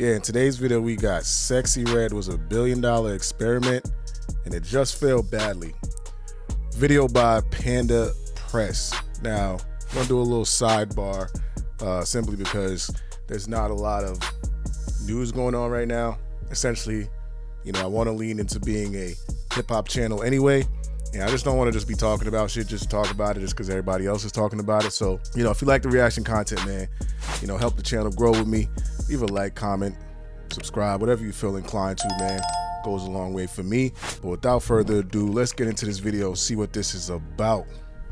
Yeah, in today's video, we got Sexyy Red was $1 billion experiment, and it just failed badly. Video by Panda Press. Now, I'm gonna do a little sidebar, simply because there's not a lot of news going on right now. Essentially, I want to lean into being a hip-hop channel anyway, and I just don't want to just be talking about shit, just talk about it just because everybody else is talking about it. So, if you like the reaction content, man, help the channel grow with me. Leave a like, comment, subscribe, whatever you feel inclined to, man. Goes a long way for me. But without further ado, let's get into this video, see what this is about.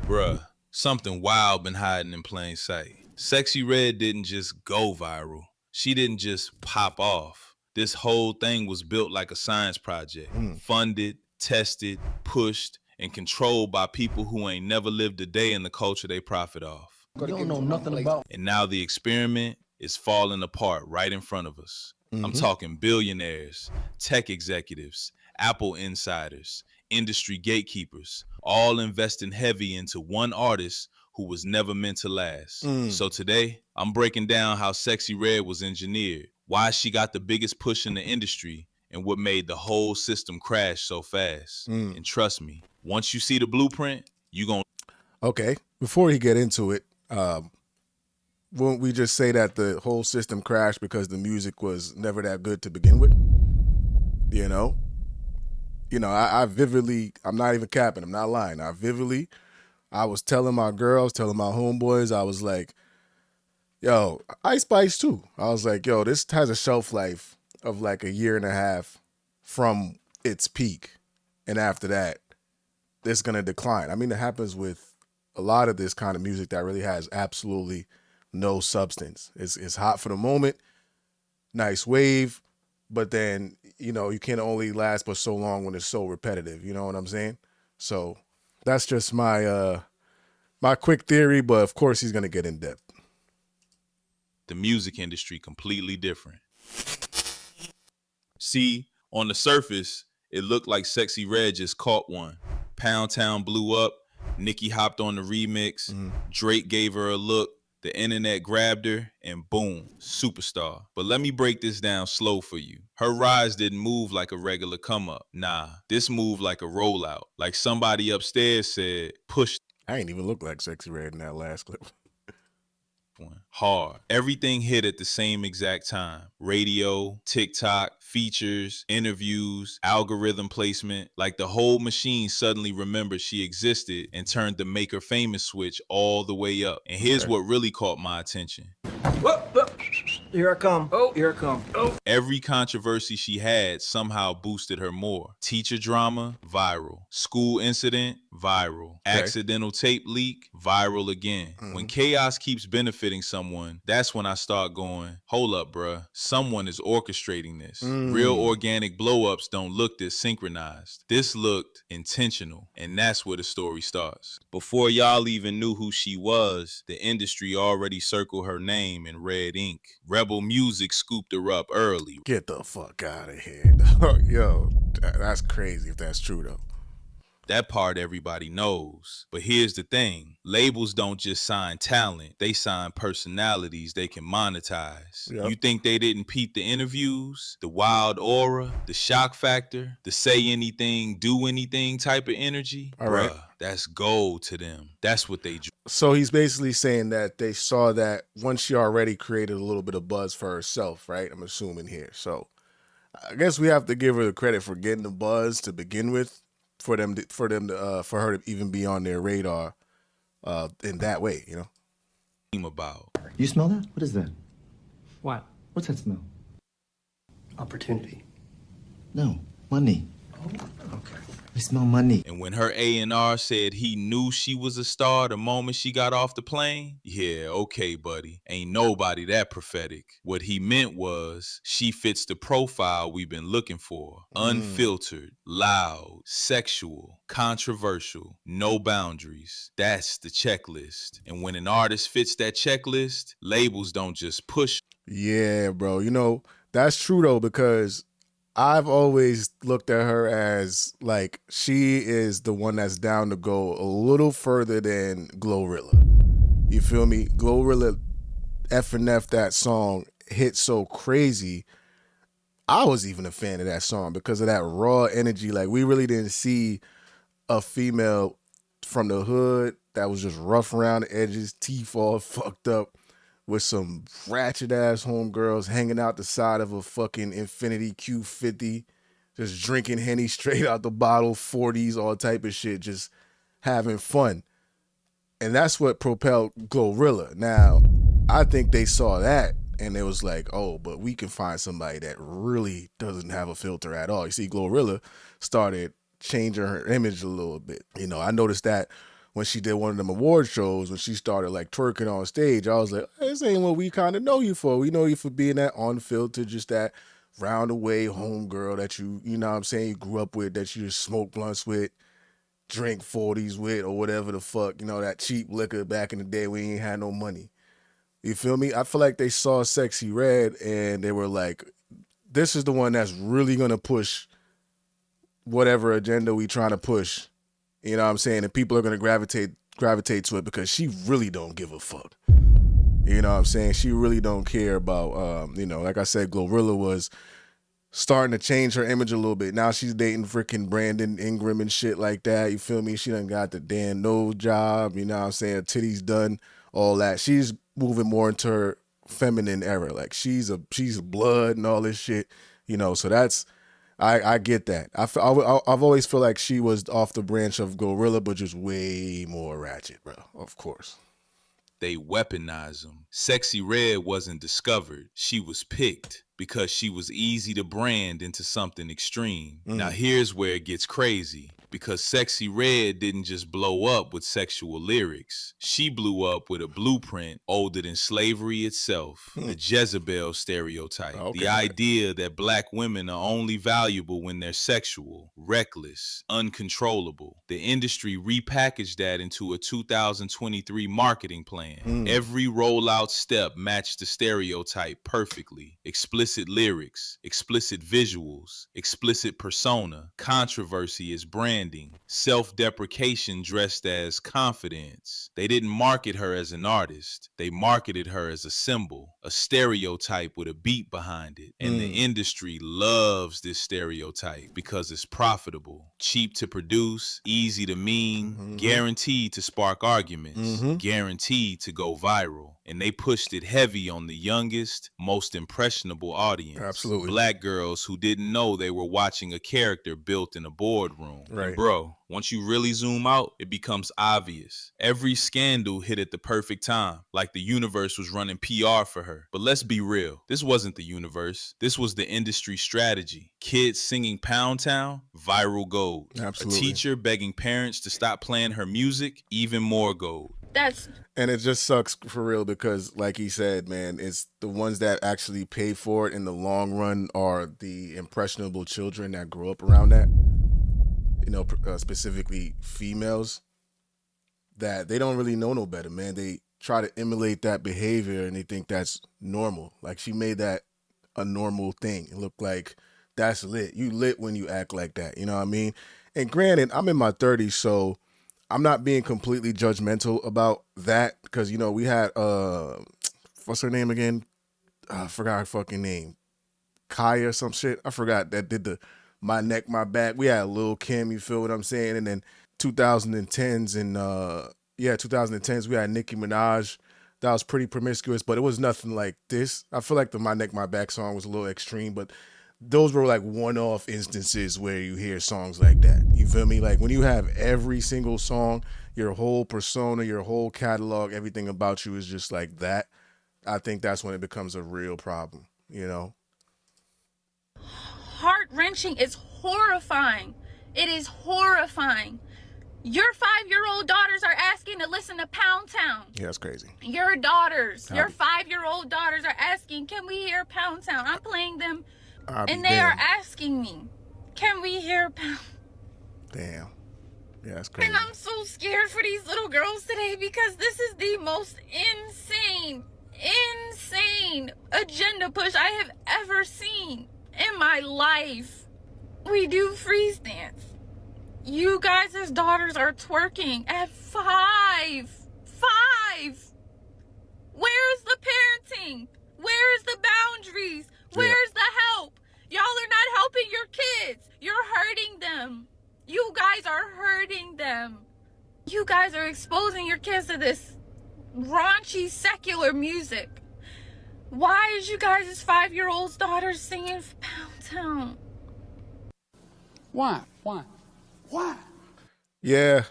Bruh, something wild been hiding in plain sight. Sexyy Red didn't just go viral. She didn't just pop off. This whole thing was built like a science project. Funded, tested, pushed, and controlled by people who ain't never lived a day in the culture they profit off. You don't know nothing about. And now the experiment is falling apart right in front of us. I'm talking billionaires, tech executives, Apple insiders, industry gatekeepers, all investing heavy into one artist who was never meant to last. So today, I'm breaking down how Sexyy Red was engineered, why she got the biggest push in the industry, and what made the whole system crash so fast. And trust me, once you see the blueprint, you gon' Okay, before we get into it, won't we just say that the whole system crashed because the music was never that good to begin with? I vividly, I'm not even capping, I'm not lying. I was telling my girls, telling my homeboys, I was like, yo, Ice Spice too. I was like, yo, this has a shelf life of like 1.5 years from its peak. And after that, it's going to decline. I mean, it happens with a lot of this kind of music that really has absolutely no substance. It's hot for the moment, nice wave, but then, you can only last but so long when it's so repetitive. You know what I'm saying? So that's just my my quick theory, but of course he's going to get in depth. the music industry completely different. See, on the surface, it looked like Sexyy Red just caught one. Pound Town blew up, Nicki hopped on the remix, Drake gave her a look, the internet grabbed her, and boom, superstar. But let me break this down slow for you. Her rise didn't move like a regular come up. Nah, this moved like a rollout. Like somebody upstairs said, push I ain't even look like Sexyy Red in that last clip. one hard. Everything hit at the same exact time. Radio, TikTok, features, interviews, algorithm placement. Like the whole machine suddenly remembered she existed and turned the make her famous switch all the way up. And here's what really caught my attention. Here I come. Oh, here I come. Oh. Every controversy she had somehow boosted her more. Teacher drama, viral. School incident, viral. Accidental tape leak, viral again. When chaos keeps benefiting someone, that's when I start going, hold up, bruh. Someone is orchestrating this. Real organic blow-ups don't look this synchronized. This looked intentional, and that's where the story starts. Before y'all even knew who she was, the industry already circled her name in red ink. Rebel Music scooped her up early. Get the fuck out of here. Yo, that's crazy if that's true though. That part everybody knows. But here's the thing. Labels don't just sign talent. They sign personalities they can monetize. Yep. You think they didn't peep the interviews, the wild aura, the shock factor, the say anything, do anything type of energy? All right. Bruh, that's gold to them. That's what they do. So he's basically saying that they saw that once she already created a little bit of buzz for herself, right? I'm assuming here. So I guess we have to give her the credit for getting the buzz to begin with, for her to even be on their radar in that way, About. You smell that? What is that? What? What's that smell? Opportunity. No, money. Oh, okay. I smell money. And when her A&R said he knew she was a star the moment she got off the plane, yeah, okay, buddy. Ain't nobody that prophetic. What he meant was she fits the profile we've been looking for. Unfiltered, loud, sexual, controversial, no boundaries. That's the checklist. And when an artist fits that checklist, labels don't just push. Yeah, bro. That's true though, because I've always looked at her as like she is the one that's down to go a little further than Glorilla. You feel me? Glorilla F&F that song hit so crazy I was even a fan of that song because of that raw energy. Like, we really didn't see a female from the hood that was just rough around the edges, teeth all fucked up, with some ratchet ass homegirls hanging out the side of a fucking Infinity Q50, just drinking Henny straight out the bottle, 40s, all type of shit, just having fun. And that's what propelled Glorilla. Now, I think they saw that and it was like, oh, but we can find somebody that really doesn't have a filter at all. You see, Glorilla started changing her image a little bit. You know, I noticed that when she did one of them award shows, when she started like twerking on stage, I was like, this ain't what we kind of know you for. We know you for being that unfiltered, just that round-away homegirl that you know what I'm saying, you grew up with, that you just smoke blunts with, drink 40s with, or whatever the fuck, you know, that cheap liquor back in the day when you ain't had no money. You feel me? I feel like they saw Sexyy Red and they were like, this is the one that's really going to push whatever agenda we trying to push. You know what I'm saying? And people are going to gravitate to it because she really don't give a fuck. You know what I'm saying? She really don't care about, you know, like I said, Glorilla was starting to change her image a little bit. Now she's dating freaking Brandon Ingram and shit like that. You feel me? She done got the damn nose job. You know what I'm saying? Her titties done, all that. She's moving more into her feminine era. Like she's blood and all this shit. You know, so that's, I get that. I've always felt like she was off the branch of Glorilla, but just way more ratchet, bro. Of course. They weaponize them. Sexyy Red wasn't discovered. She was picked because she was easy to brand into something extreme. Now here's where it gets crazy. Because Sexyy Red didn't just blow up with sexual lyrics. She blew up with a blueprint older than slavery itself. The Jezebel stereotype. Okay. The idea that black women are only valuable when they're sexual, reckless, uncontrollable. The industry repackaged that into a 2023 marketing plan. Every rollout step matched the stereotype perfectly. Explicit lyrics, explicit visuals, explicit persona. Controversy is branding. Self-deprecation dressed as confidence. They didn't market her as an artist. They marketed her as a symbol, a stereotype with a beat behind it. And the industry loves this stereotype because it's profitable, cheap to produce, easy to meme, guaranteed to spark arguments, guaranteed to go viral. And they pushed it heavy on the youngest, most impressionable audience. Absolutely. Black girls who didn't know they were watching a character built in a boardroom. Right. And bro, once you really zoom out, it becomes obvious. Every scandal hit at the perfect time, like the universe was running PR for her. But let's be real, this wasn't the universe. This was the industry strategy. Kids singing Pound Town, viral gold. Absolutely. A teacher begging parents to stop playing her music, even more gold. And it just sucks for real because, like he said, man, it's the ones that actually pay for it in the long run are the impressionable children that grow up around that. You know, specifically females, that they don't really know no better, man. They try to emulate that behavior and they think that's normal. Like she made that a normal thing. It looked like that's lit. You lit when you act like that. You know what I mean? And granted, I'm in my 30s, so I'm not being completely judgmental about that because, you know, we had, what's her name again? I forgot her fucking name. Kaya or some shit. I forgot that did the My Neck, My Back. We had Lil Kim, you feel what I'm saying? And then 2010s and, 2010s, we had Nicki Minaj. That was pretty promiscuous, but it was nothing like this. I feel like the My Neck, My Back song was a little extreme, but those were like one-off instances where you hear songs like that. You feel me? Like when you have every single song, your whole persona, your whole catalog, everything about you is just like that. I think that's when it becomes a real problem, you know? Heart-wrenching. It's horrifying. It is horrifying. Your 5-year-old daughters are asking to listen to Pound Town. Yeah, that's crazy. Your 5-year-old daughters are asking, can we hear Pound Town? I'm playing them. And they are asking me, can we hear Pound? Damn. Yeah, that's crazy. And I'm so scared for these little girls today because this is the most insane agenda push I have ever seen in my life. We do freeze dance. You guys' daughters are twerking at 5. Where's the parenting? Where's the boundaries? Where's the help? Y'all are not helping your kids. You're hurting them. You guys are hurting them. You guys are exposing your kids to this raunchy secular music. Why is you guys' 5-year-old's daughter singing Pound Town? Why? Yeah,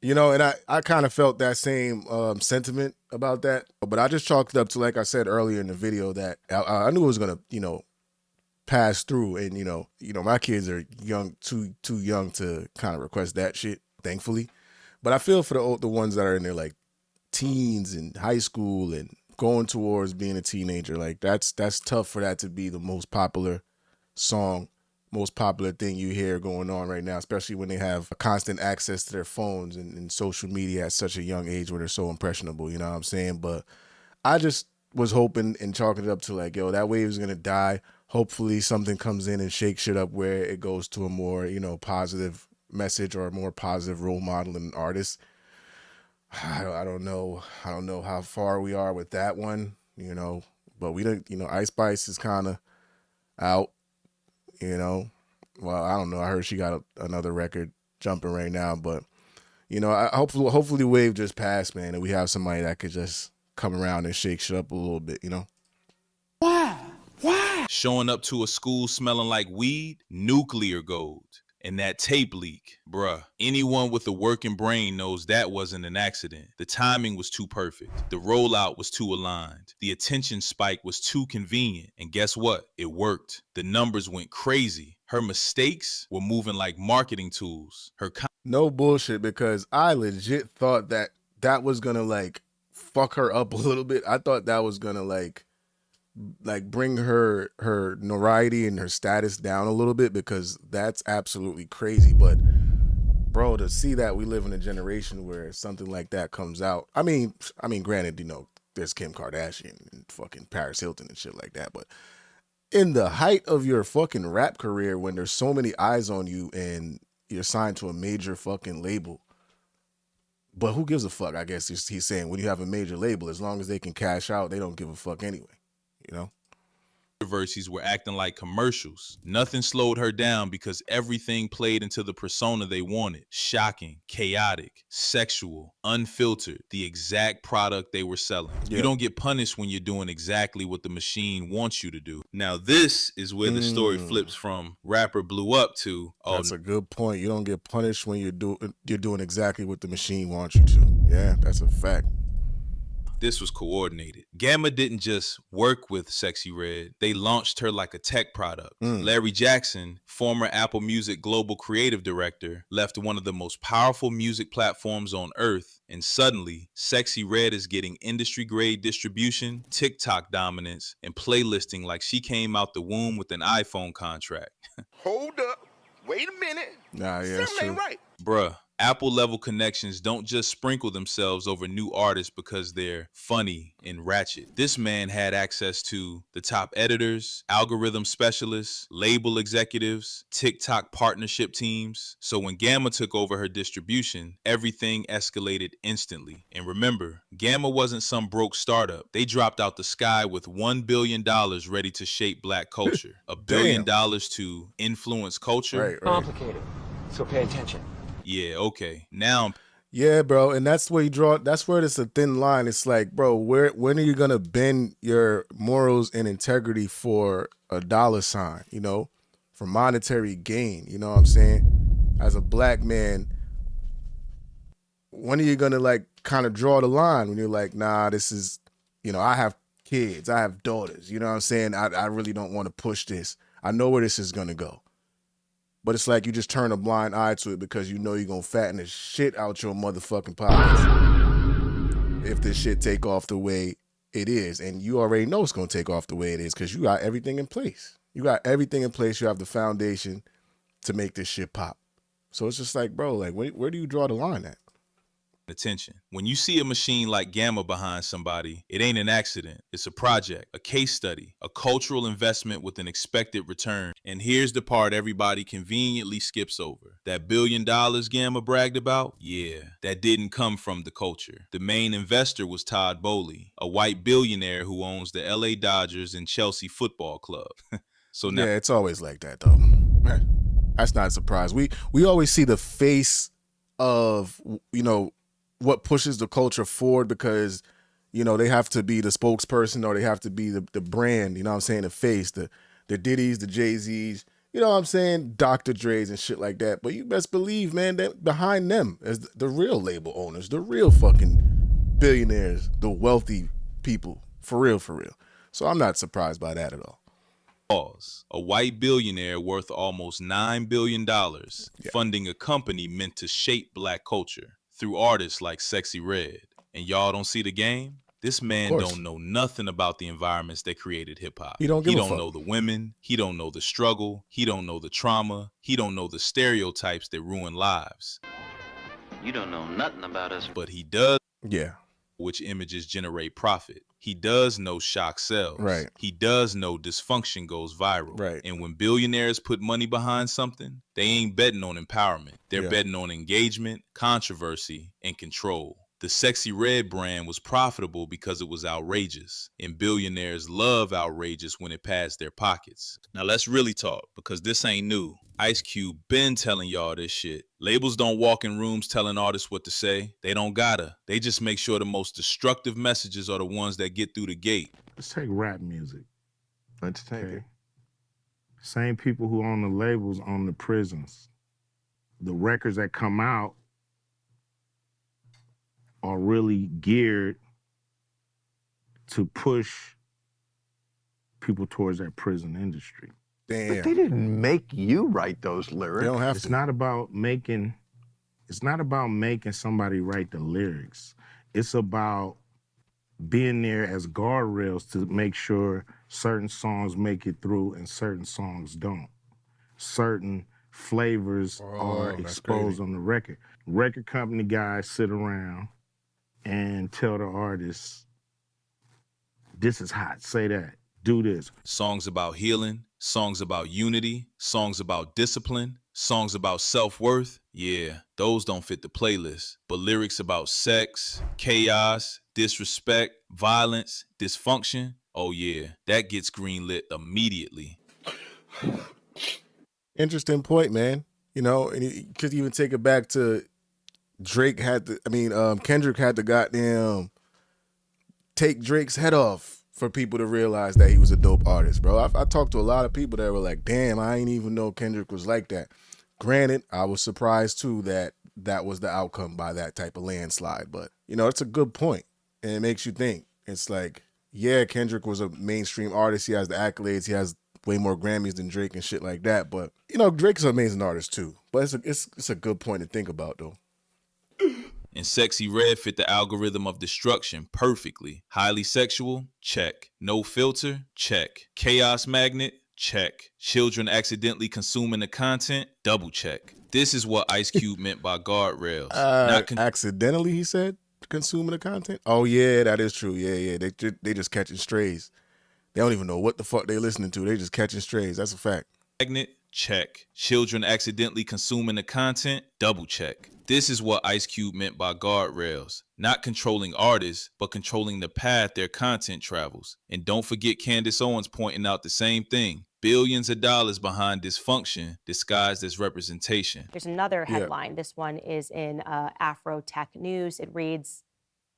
you know, and I kind of felt that same sentiment about that, but I just chalked it up to, like I said earlier in the video, that I knew it was gonna, you know, pass through, and you know, my kids are young, too young to kind of request that shit, thankfully. But I feel for the ones that are in their like teens and high school and going towards being a teenager. Like that's tough for that to be the most popular song, most popular thing you hear going on right now, especially when they have constant access to their phones and social media at such a young age where they're so impressionable, you know what I'm saying? But I just was hoping and chalking it up to like, yo, that wave is going to die. Hopefully something comes in and shakes shit up where it goes to a more, you know, positive message or a more positive role model and artist. I don't know. I don't know how far we are with that one, you know, but we don't, you know, Ice Spice is kind of out, you know. Well, I don't know. I heard she got another record jumping right now, but you know, hopefully Wave just passed, man, and we have somebody that could just come around and shake shit up a little bit, you know. Showing up to a school smelling like weed, nuclear gold. And that tape leak, bruh. Anyone with a working brain knows that wasn't an accident. The timing was too perfect. The rollout was too aligned. The attention spike was too convenient. And guess what? It worked. The numbers went crazy. Her mistakes were moving like marketing tools. No bullshit, because I legit thought that was gonna like fuck her up a little bit. I thought that was gonna like bring her notoriety and her status down a little bit, because that's absolutely crazy. But bro, to see that we live in a generation where something like that comes out, I mean granted, you know, there's Kim Kardashian and fucking Paris Hilton and shit like that, but in the height of your fucking rap career, when there's so many eyes on you and you're signed to a major fucking label, but who gives a fuck? I guess he's saying, when you have a major label, as long as they can cash out, they don't give a fuck anyway. You know, controversies were acting like commercials. Nothing slowed her down because everything played into the persona they wanted. Shocking, chaotic, sexual, unfiltered, the exact product they were selling. You don't get punished when you're doing exactly what the machine wants you to do. Now this is where the story flips from rapper blew up to, that's a good point. You don't get punished when you're doing exactly what the machine wants you to. Yeah, that's a fact. This was coordinated. Gamma didn't just work with Sexyy Red. They launched her like a tech product. Larry Jackson, former Apple Music Global Creative Director, left one of the most powerful music platforms on earth, and suddenly, Sexyy Red is getting industry-grade distribution, TikTok dominance, and playlisting like she came out the womb with an iPhone contract. Hold up. Wait a minute. Nah, yeah, something ain't right. Bruh. Apple level connections don't just sprinkle themselves over new artists because they're funny and ratchet. This man had access to the top editors, algorithm specialists, label executives, TikTok partnership teams. So when Gamma took over her distribution, everything escalated instantly. And remember, Gamma wasn't some broke startup. They dropped out the sky with $1 billion ready to shape black culture. $1 billion to influence culture. Right. Complicated. So pay attention. Yeah, okay. Now, yeah, bro, and that's where that's where it's a thin line. It's like, bro, when are you gonna bend your morals and integrity for a dollar sign, you know, for monetary gain? You know what I'm saying? As a black man, when are you gonna like kind of draw the line when you're like, nah, this is, you know, I have kids, I have daughters, you know what I'm saying? I really don't want to push this. I know where this is gonna go. But it's like you just turn a blind eye to it because you know you're going to fatten the shit out your motherfucking pockets if this shit take off the way it is. And you already know it's going to take off the way it is because you got everything in place. You got everything in place. You have the foundation to make this shit pop. So it's just like, bro, like where do you draw the line at? attention. When you see a machine like Gamma behind somebody, it ain't an accident. It's a project, a case study, a cultural investment with an expected return. And here's the part everybody conveniently skips over. That $1 billion Gamma bragged about? Yeah, that didn't come from the culture. The main investor was Todd Boehly, a white billionaire who owns the LA Dodgers and Chelsea Football Club. So now, Yeah, it's always like that though. That's not a surprise. We always see the face of, you know, what pushes the culture forward because, you know, they have to be the spokesperson or they have to be the brand, you know what I'm saying, the face, the Diddy's, the Jay-Z's, you know what I'm saying, Dr. Dre's and shit like that. But you best believe, man, that behind them is the real label owners, the real fucking billionaires, the wealthy people, for real, for real. So I'm not surprised by that at all. a white billionaire worth almost $9 billion funding a company meant to shape black culture through artists like Sexyy Red. And y'all don't see the game? This man don't know nothing about the environments that created hip-hop. He don't know the women. He don't know the struggle. He don't know the trauma. He don't know the stereotypes that ruin lives. You don't know nothing about us. But he does. Yeah. Which images generate profit. He does know shock sells. Right. He does know dysfunction goes viral. Right. And when billionaires put money behind something, they ain't betting on empowerment. They're betting on engagement, controversy, and control. The Sexyy Red brand was profitable because it was outrageous, and billionaires love outrageous when it passed their pockets. Now let's really talk, because this ain't new. Ice Cube been telling y'all this shit. Labels don't walk in rooms telling artists what to say. They don't gotta. They just make sure the most destructive messages are the ones that get through the gate. Let's take rap music. Let's take it. Same people who own the labels own the prisons. The records that come out are really geared to push people towards that prison industry. Damn. But they didn't make you write those lyrics. They don't have It's to. not about making somebody write the lyrics. It's about being there as guardrails to make sure certain songs make it through and certain songs don't. Certain flavors are exposed on the record. Record company guys sit around and tell the artists, this is hot, say that, do this. Songs about healing, songs about unity, songs about discipline, songs about self-worth. Yeah, those don't fit the playlist. But lyrics about sex, chaos, disrespect, violence, dysfunction, oh yeah, that gets greenlit immediately. Interesting point, man. You know, and you could even take it back to Kendrick had to goddamn take Drake's head off for people to realize that he was a dope artist, bro. I talked to a lot of people that were like, damn, I ain't even know Kendrick was like that. Granted, I was surprised too that that was the outcome by that type of landslide, but you know, it's a good point and it makes you think. It's like, yeah, Kendrick was a mainstream artist. He has the accolades. He has way more Grammys than Drake and shit like that. But you know, Drake's an amazing artist too. But it's a good point to think about though. And Sexyy Red fit the algorithm of destruction perfectly. Highly sexual? Check. No filter? Check. Chaos magnet? Check. Children accidentally consuming the content? Double check. This is what Ice Cube meant by guardrails. Accidentally, he said, consuming the content? Oh yeah, that is true. Yeah. They just catching strays. They don't even know what the fuck they listening to. They just catching strays. That's a fact. Magnet? Check. Children accidentally consuming the content? Double check. This is what Ice Cube meant by guardrails. Not controlling artists, but controlling the path their content travels. And don't forget Candace Owens pointing out the same thing. Billions of dollars behind dysfunction disguised as representation. There's another headline. This one is in Afro Tech News. It reads,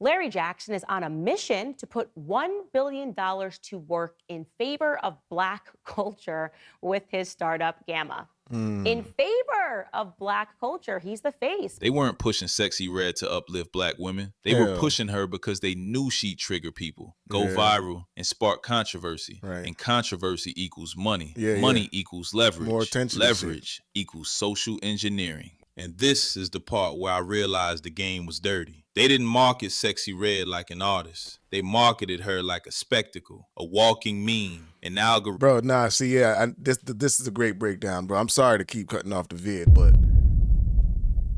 Larry Jackson is on a mission to put $1 billion to work in favor of Black culture with his startup Gamma. In favor of Black culture, he's the face. They weren't pushing Sexyy Red to uplift Black women. They were pushing her because they knew she'd trigger people, go viral, and spark controversy. Right. And controversy equals money. Yeah, money equals leverage. More attention to Leverage equals social engineering. And this is the part where I realized the game was dirty. They didn't market Sexyy Red like an artist. They marketed her like a spectacle, a walking meme, an algorithm. Bro, nah, see, this is a great breakdown, bro. I'm sorry to keep cutting off the vid, but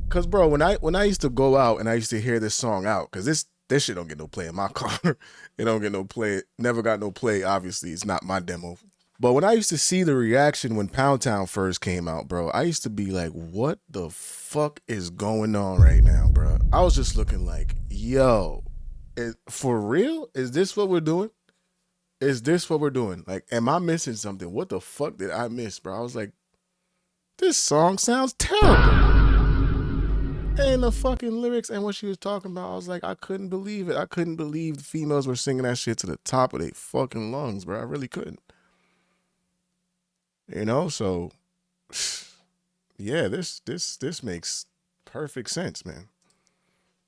cause bro, when I used to go out and I used to hear this song out, cause this shit don't get no play in my car. It don't get no play. Never got no play. Obviously, it's not my demo. But when I used to see the reaction when Pound Town first came out, bro, I used to be like, what the fuck is going on right now, bro? I was just looking like, yo, for real? Is this what we're doing? is this what we're doing? Like, am I missing something? What the fuck did I miss, bro? I was like, this song sounds terrible. And the fucking lyrics and what she was talking about, I was like, I couldn't believe it. I couldn't believe the females were singing that shit to the top of their fucking lungs, bro. I really couldn't. You know, so yeah, this makes perfect sense, man.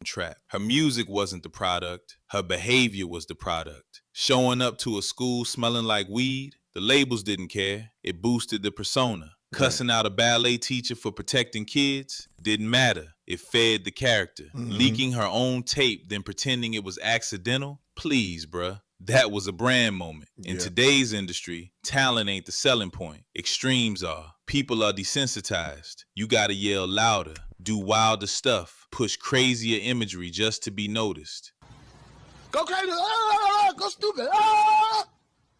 Trap. Her music wasn't the product. Her behavior was the product. Showing up to a school smelling like weed, the labels didn't care. It boosted the persona. Cussing out a ballet teacher for protecting kids didn't matter. It fed the character. Leaking her own tape, then pretending it was accidental? Please, bruh. That was a brand moment. In today's industry, talent ain't the selling point. Extremes are. People are desensitized. You gotta yell louder, do wilder stuff, push crazier imagery just to be noticed. Go crazy. Go stupid.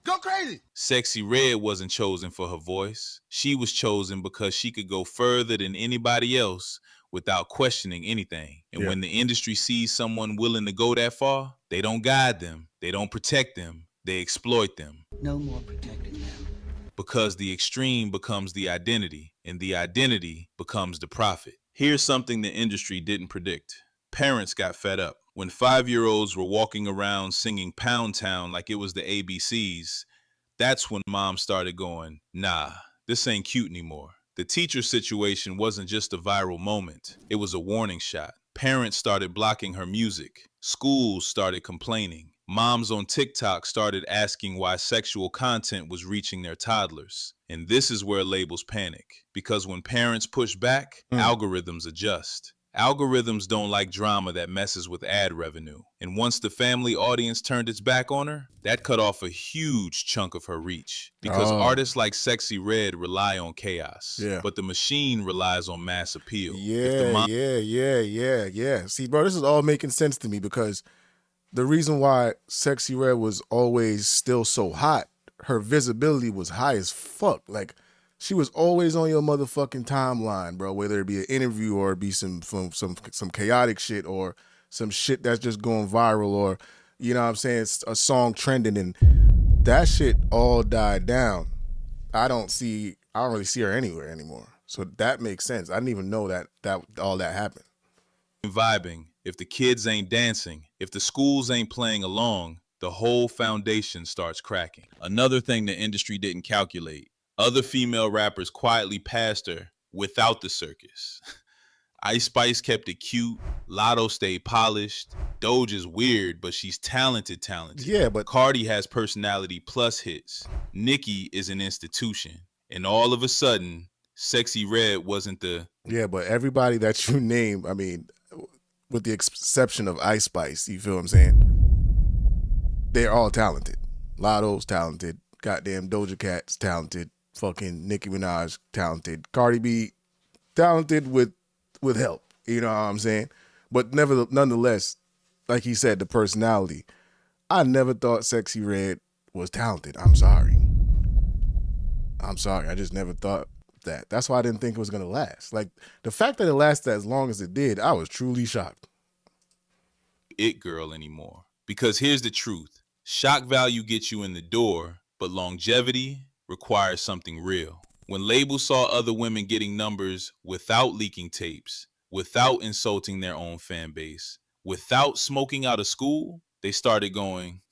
Go crazy. Sexyy Red wasn't chosen for her voice. She was chosen because she could go further than anybody else without questioning anything. And when the industry sees someone willing to go that far, they don't guide them, they don't protect them, they exploit them. No more protecting them. Because the extreme becomes the identity, and the identity becomes the profit. Here's something the industry didn't predict. Parents got fed up. When 5-year-olds were walking around singing Pound Town like it was the ABCs, that's when mom started going, nah, this ain't cute anymore. The teacher situation wasn't just a viral moment. It was a warning shot. Parents started blocking her music. Schools started complaining. Moms on TikTok started asking why sexual content was reaching their toddlers. And this is where labels panic. Because when parents push back, algorithms adjust. Algorithms don't like drama that messes with ad revenue. And once the family audience turned its back on her, that cut off a huge chunk of her reach. Because artists like Sexyy Red rely on chaos. But the machine relies on mass appeal. Yeah. See, bro, this is all making sense to me because the reason why Sexyy Red was always still so hot, her visibility was high as fuck. Like, she was always on your motherfucking timeline, bro, whether it be an interview or it be some chaotic shit or some shit that's just going viral or, you know what I'm saying, it's a song trending, and that shit all died down. I don't really see her anywhere anymore. So that makes sense. I didn't even know that all that happened. Vibing, if the kids ain't dancing, if the schools ain't playing along, the whole foundation starts cracking. Another thing the industry didn't calculate, other female rappers quietly passed her without the circus. Ice Spice kept it cute, Lotto stayed polished, Doja's weird, but she's talented. Yeah, but Cardi has personality plus hits. Nicki is an institution. And all of a sudden, Sexyy Red wasn't the... Yeah, but everybody that you name, I mean, with the exception of Ice Spice, you feel what I'm saying? They're all talented. Lotto's talented. Goddamn Doja Cat's talented. Fucking Nicki Minaj talented. Cardi B talented with help. You know what I'm saying? But nonetheless, like he said, the personality. I never thought Sexyy Red was talented. I'm sorry. I just never thought that. That's why I didn't think it was gonna last. Like, the fact that it lasted as long as it did, I was truly shocked. It girl anymore. Because here's the truth. Shock value gets you in the door, but longevity requires something real. When labels saw other women getting numbers without leaking tapes, without insulting their own fan base, without smoking out of school, they started going,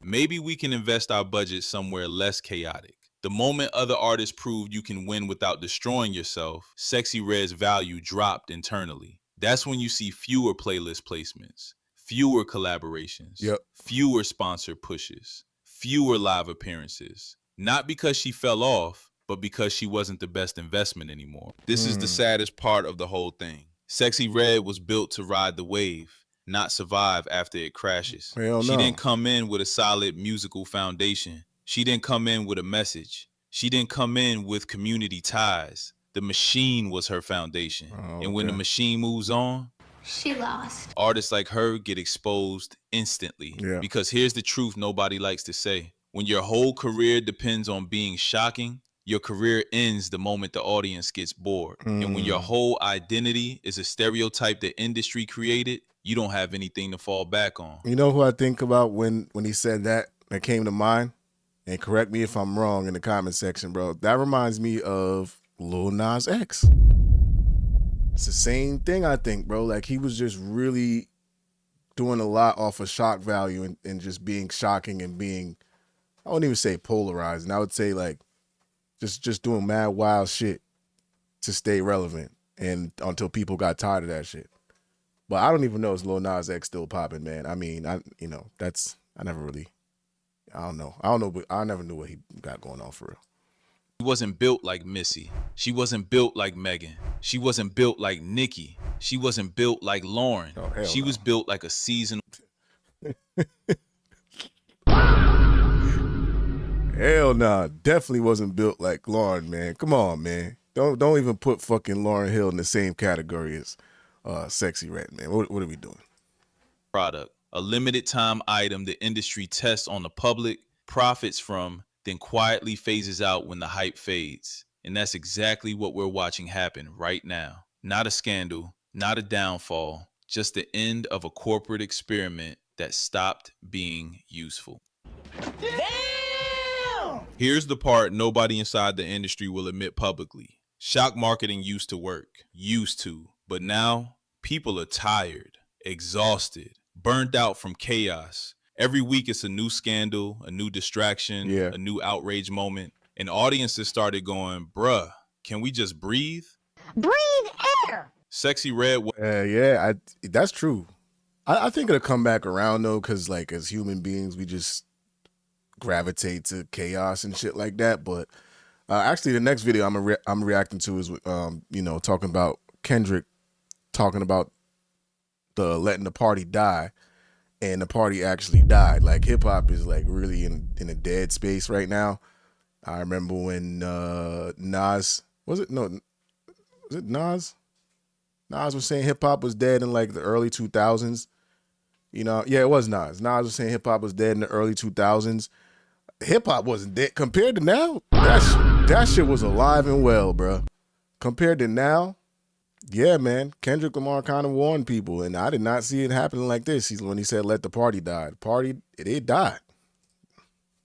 maybe we can invest our budget somewhere less chaotic. The moment other artists proved you can win without destroying yourself, Sexyy Red's value dropped internally. That's when you see fewer playlist placements, fewer collaborations, fewer sponsor pushes, fewer live appearances. Not because she fell off, but because she wasn't the best investment anymore. This is the saddest part of the whole thing. Sexyy Red was built to ride the wave, not survive after it crashes. She didn't come in with a solid musical foundation. She didn't come in with a message. She didn't come in with community ties. The machine was her foundation. And when the machine moves on, She lost. artists like her get exposed instantly. Because here's the truth nobody likes to say. When your whole career depends on being shocking, Your career ends the moment the audience gets bored. And when your whole identity is a stereotype the industry created, you don't have anything to fall back on. You know who I think about when he said that came to mind? And correct me if I'm wrong in the comment section, bro. That reminds me of Lil Nas X. It's the same thing, I think, bro. Like, he was just really doing a lot off of shock value and just being shocking and being, I wouldn't even say polarizing. I would say, like, just doing mad wild shit to stay relevant and until people got tired of that shit. But I don't even know if Lil Nas X still popping, man. I mean, I don't know, but I never knew what he got going on for real. She wasn't built like Missy. She wasn't built like Megan. She wasn't built like Nicki. She wasn't built like Lauren. She was built like a seasonal. Hell nah, definitely wasn't built like Lauren, man. Come on, man. Don't even put fucking Lauryn Hill in the same category as Sexyy Red, man. What are we doing? Product, a limited time item the industry tests on the public, profits from, then quietly phases out when the hype fades. And that's exactly what we're watching happen right now. Not a scandal, not a downfall, just the end of a corporate experiment that stopped being useful. Damn! Here's the part nobody inside the industry will admit publicly. Shock marketing used to work. Used to. But now, people are tired, exhausted, burnt out from chaos. Every week it's a new scandal, a new distraction, a new outrage moment. And audiences started going, bruh, can we just breathe? Breathe air! Sexyy Red. That's true. I think it'll come back around, though, because, like, as human beings, we just gravitate to chaos and shit like that. But actually, the next video I'm reacting to is, talking about Kendrick talking about the letting the party die. And the party actually died. Like, hip hop is like really in a dead space right now. I remember when Nas was it Nas? Nas was saying hip hop was dead in like the early 2000s. It was Nas. Nas was saying hip hop was dead in the early 2000s. Hip hop wasn't dead compared to now. That shit was alive and well, bro. Compared to now. Yeah, man. Kendrick Lamar kind of warned people, and I did not see it happening like this. When he said, let the party die. The party, it died.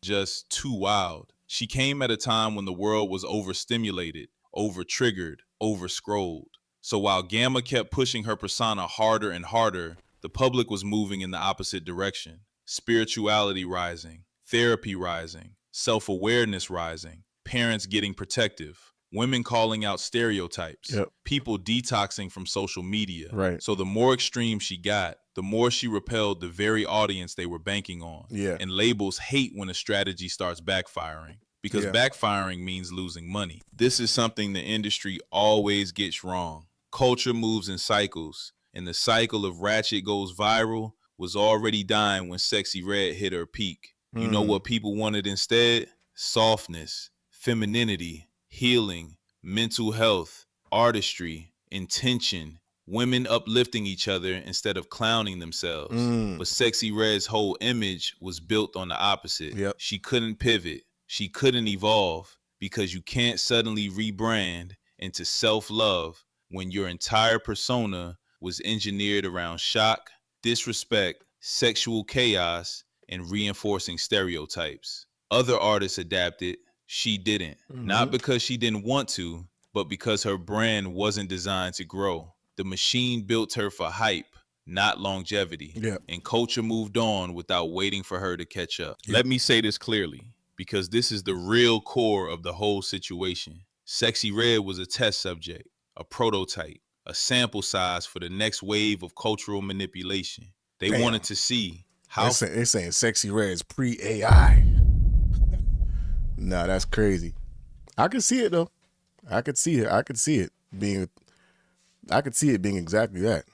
Just too wild. She came at a time when the world was overstimulated, over-triggered, over-scrolled. So while Gamma kept pushing her persona harder and harder, the public was moving in the opposite direction. Spirituality rising, therapy rising, self-awareness rising, parents getting protective. Women calling out stereotypes, people detoxing from social media. Right. So the more extreme she got, the more she repelled the very audience they were banking on. Yeah. And labels hate when a strategy starts backfiring because backfiring means losing money. This is something the industry always gets wrong. Culture moves in cycles, and the cycle of ratchet goes viral was already dying when Sexyy Red hit her peak. You know what people wanted instead? Softness, femininity, healing, mental health, artistry, intention, women uplifting each other instead of clowning themselves. But Sexyy Red's whole image was built on the opposite. She couldn't pivot. She couldn't evolve because you can't suddenly rebrand into self-love when your entire persona was engineered around shock, disrespect, sexual chaos, and reinforcing stereotypes. Other artists adapted. She didn't. Not because she didn't want to, but because her brand wasn't designed to grow. The machine built her for hype, not longevity. And culture moved on without waiting for her to catch up. Let me say this clearly, because this is the real core of the whole situation. Sexyy Red was a test subject, a prototype, a sample size for the next wave of cultural manipulation. They wanted to see how... They're saying Sexyy Red is pre-AI. Nah, that's crazy. I could see it though. I could see it being exactly that.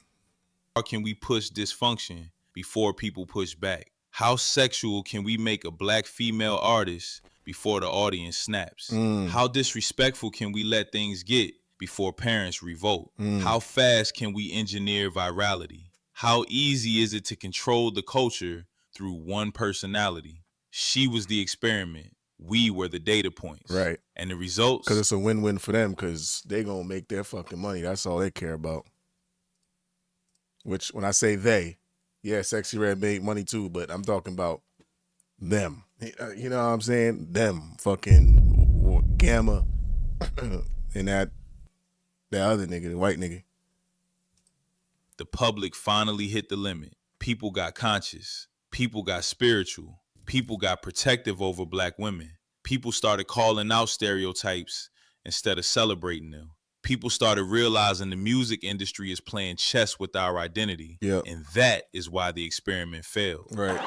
How can we push dysfunction before people push back? How sexual can we make a black female artist before the audience snaps? How disrespectful can we let things get before parents revolt? How fast can we engineer virality? How easy is it to control the culture through one personality? She was the experiment. We were the data points. Right. And the results? Because it's a win-win for them because they going to make their fucking money. That's all they care about. Which, when I say they, yeah, Sexyy Red made money too, but I'm talking about them. You know what I'm saying? Them. Fucking Gamma and that other nigga, the white nigga. The public finally hit the limit. People got conscious. People got spiritual. People got protective over black women. People started calling out stereotypes instead of celebrating them. People started realizing the music industry is playing chess with our identity. Yep. And that is why the experiment failed. Right.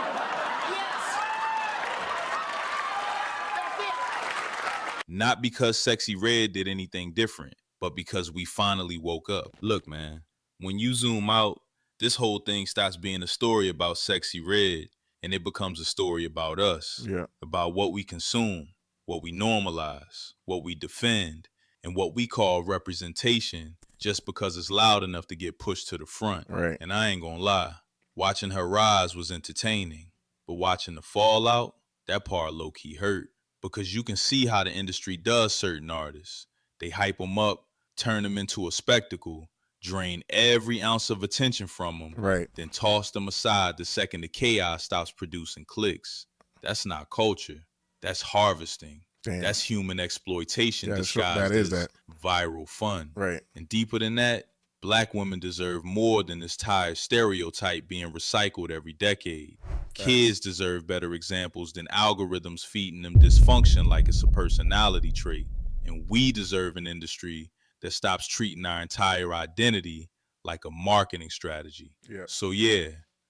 Not because Sexyy Red did anything different, but because we finally woke up. Look, man, when you zoom out, this whole thing stops being a story about Sexyy Red and it becomes a story about us. Yeah. About what we consume, what we normalize, what we defend, and what we call representation just because it's loud enough to get pushed to the front. Right. And I ain't gonna lie, watching her rise was entertaining, but watching the fallout, that part low-key hurt. Because you can see how the industry does certain artists. They hype them up, turn them into a spectacle, drain every ounce of attention from them, right, then toss them aside the second the chaos stops producing clicks. That's not culture. That's harvesting. Damn. That's human exploitation Yeah, disguised that is as that. viral fun. Right. And deeper than that, black women deserve more than this tired stereotype being recycled every decade. Kids deserve better examples than algorithms feeding them dysfunction like it's a personality trait. And we deserve an industry that stops treating our entire identity like a marketing strategy. Yeah. So yeah,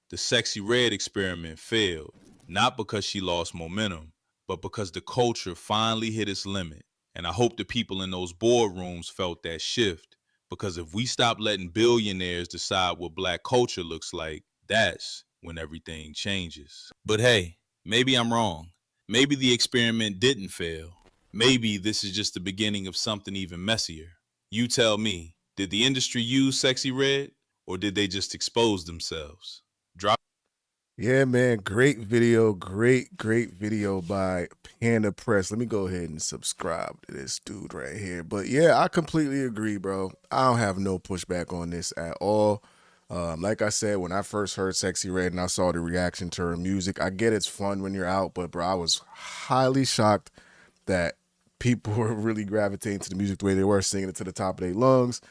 the Sexyy Red experiment failed, not because she lost momentum, but because the culture finally hit its limit. And I hope the people in those boardrooms felt that shift, because if we stop letting billionaires decide what black culture looks like, that's when everything changes. But hey, maybe I'm wrong. Maybe the experiment didn't fail. Maybe this is just the beginning of something even messier. You tell me, did the industry use Sexyy Red, or did they just expose themselves? Drop. Yeah, man, great video, great video by Panda Press. Let me go ahead and subscribe to this dude right here. But yeah, I completely agree, bro. I don't have no pushback on this at all. Like I said, when I first heard Sexyy Red and I saw the reaction to her music, I get it's fun when you're out, but bro, I was highly shocked that people were really gravitating to the music the way they were, singing it to the top of their lungs,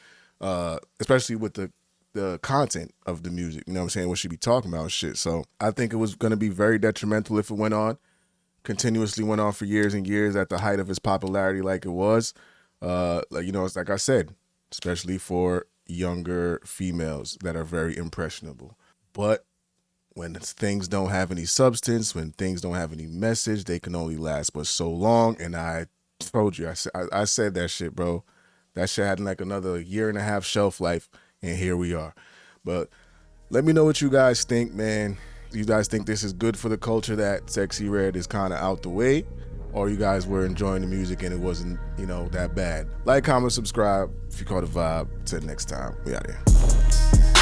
especially with the content of the music, you know what I'm saying, what she be talking about and shit. So I think it was going to be very detrimental if it went on, continuously went on for years and years at the height of its popularity like it was. You know, it's like I said, especially for younger females that are very impressionable. But when things don't have any substance, when things don't have any message, they can only last but so long. And I told you, I said that shit, bro. That shit had like another 1.5 years shelf life, and here we are. But let me know what you guys think, man. Do you guys think this is good for the culture that Sexyy Red is kind of out the way? Or you guys were enjoying the music and it wasn't, you know, that bad? Like, comment, subscribe if you caught the vibe. Till next time, we out here.